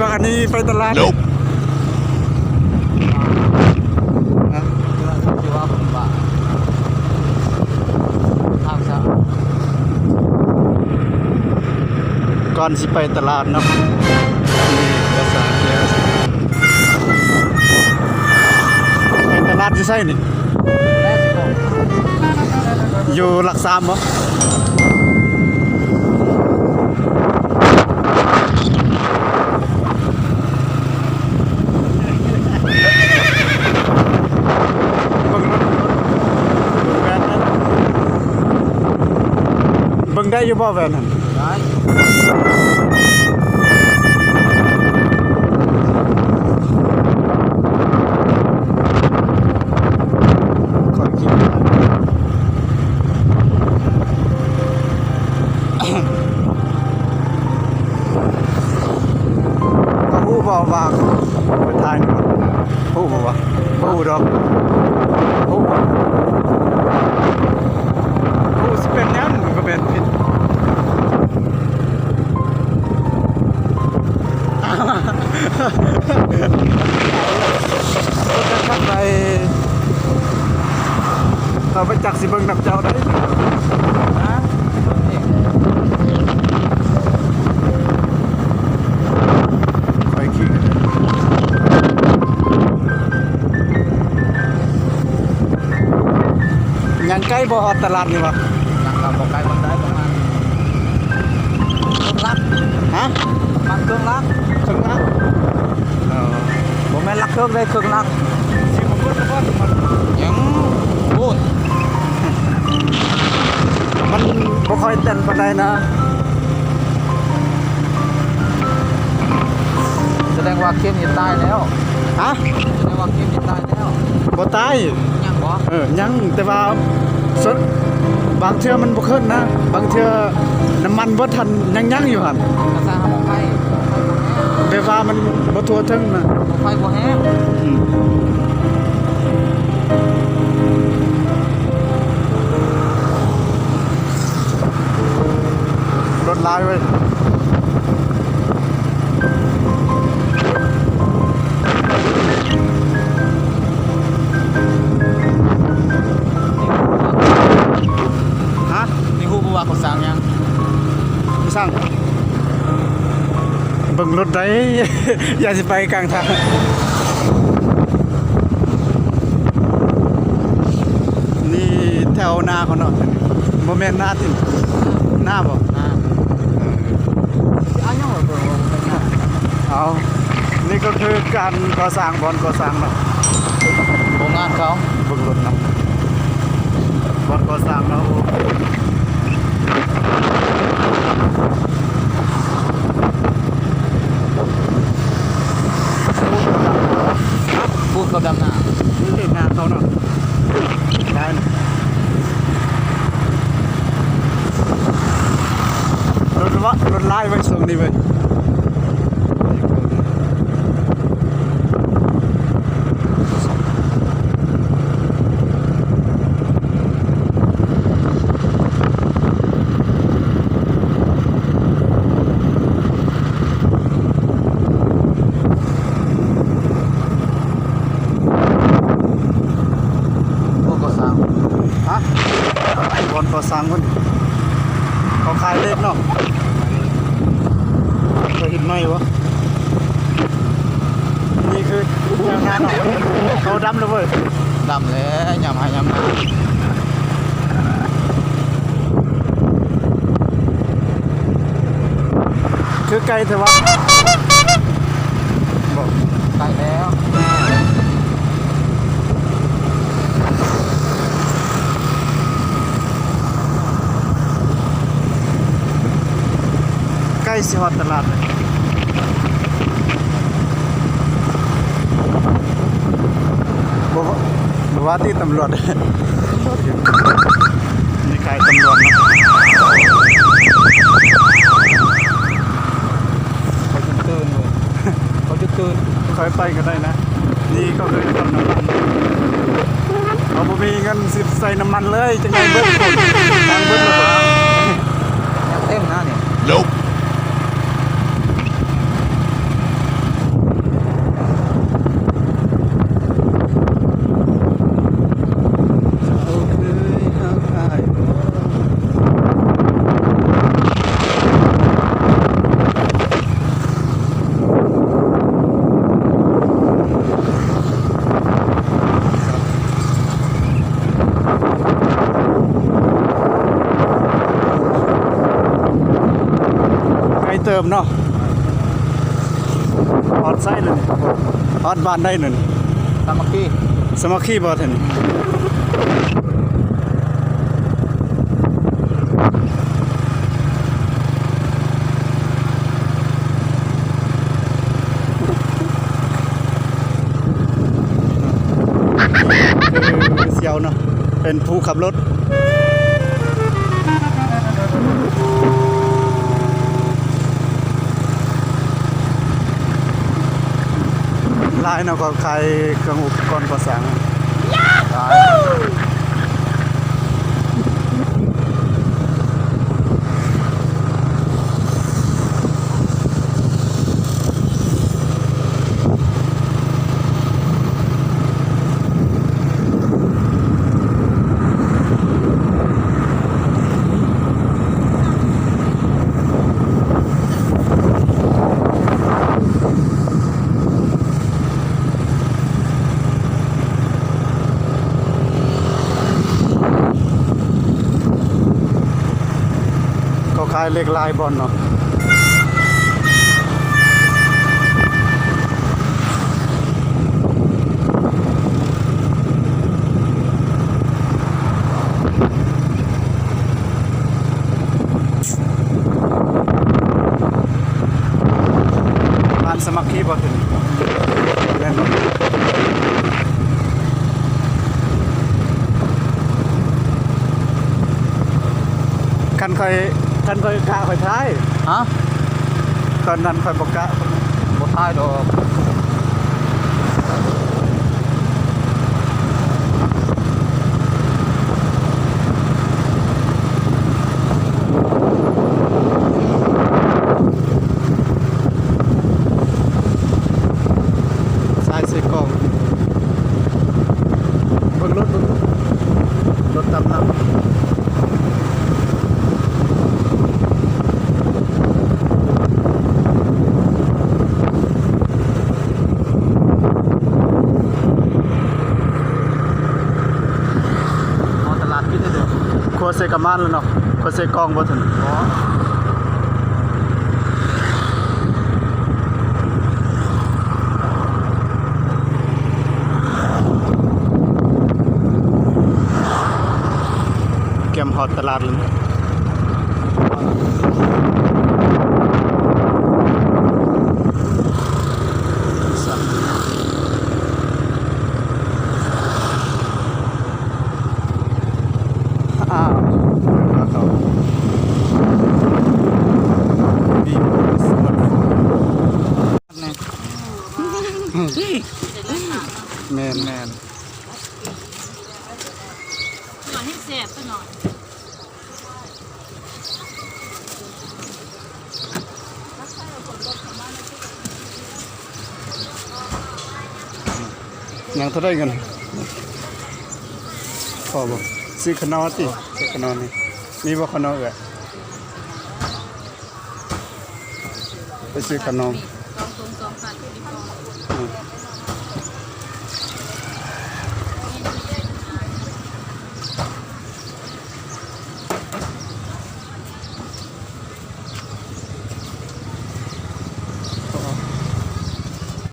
บางอันนี้ไปตลาดก่อนสิไปตลาดเนาะภาษาเกียร์ไปตลาดที่ไส้นี่อยู่หลักสามบ่เบิ่งได้อยู่บ่แว่นนั่นได้ขอคิดก็ฮู้บ่ว่าไปทายฮู้บ่วะฮู้ดอกฮู้สิเป็นหยังก็เป็นผิดเราไปจักสิเบิ่งนำเจ้าได้ไปขี่ยังใกล้บ่ฮอดตลาดนี่วะยังครับบ่ใกล้มันได้ประมาณลักฮะมันเครื่องลักบ่แม่นลักเครื่องได้เครื่องลักสิบ่พูดบ่ยังพูดมันบ่ค่อยเต้นปานใดนะแสดงว่าเข้มนี่ตายแล้วฮะแสดงว่าเข้มนี่ตายแล้วบ่ตายยังบ่ยังแต่ว่าสดบางเทื่อมันบ่ขึ้นนะบางเทื่อน้ำมันบ่ทันยังอยู่หั่นภาษาบ่ไฟแต่ว่ามันบ่ทั่วถึงนะบ่ไฟบ่แห้งรถลายเว้ยฮะนี่ฮู้บ่ว่าเขาสร้างยังสร้างเบิ่งรถได้ อย่าสิไปกลางทางนี่แถวหน้าเขาเนาะบ่แม่นหน้าติหน้าบ่เอานี่ก็คือการก่อสร้างบ่อนก่อสร้างเนาะโรงงานเขาเบิ่งรถเนาะบ่อนก่อสร้างเนาะพูดเขาดำหน้านี่หน้าเขาเนาะได้รถไล่ไว้ส่งนี่ไว้บอนก่อสร้างคนเขาขายเล็กเนาะเคยเห็นไหมวะนี่คือแนวงานเนาะเขาดำเลยเว้ยดำเลยยำหายำนาคือไกลแต่ว่าบอกไกลแล้วใกล้สิฮอดตลาดเลยบ่ว่าที่ตำรวจนี่ใครตำรวจนะเขาจะตื่นค่อยไปก็ได้นะนี่ก็เคยทำน้ำมันเราบ่มีเงินสิใส่น้ำมันเลยจังไงเบิดคนทางเบิดเลยยังเต็มนะเนี่ย เติมเนาะฮอดไส้เลยฮอดบ้านได้นั่น สามัคคี สมัคคีบ่ทันคือเสียวเนาะเป็นผู้ขับรถลายเนาะก็ขายเครื่องอุปกรณ์ก่อสร้างก็ขายเลขลายบอลเนาะบ้านสมัครคีบ่ถึงแม่นบ่คันค่อยกะค่อยท้าย ฮะ ตอนนั้นค่อยบ่กะ บ่ทายดอกสายใส่กล่องเบิ่งรถตามน้ำตลาดคิดได้เด้อ ครัวเซกามันแล้วเนาะครัวเซกองบ่ถึง อ๋อ เกมฮอตตลาดเลยอ้าวเขาดีสมาร์ทโฟนแม่น หน่อยให้แสบซะหน่อย ยังเท่าได้เงินพอบ่ซื้อขนมติซื้อขนมนี่มีบ่ขนมเอ่ยไปซื้อขนม มี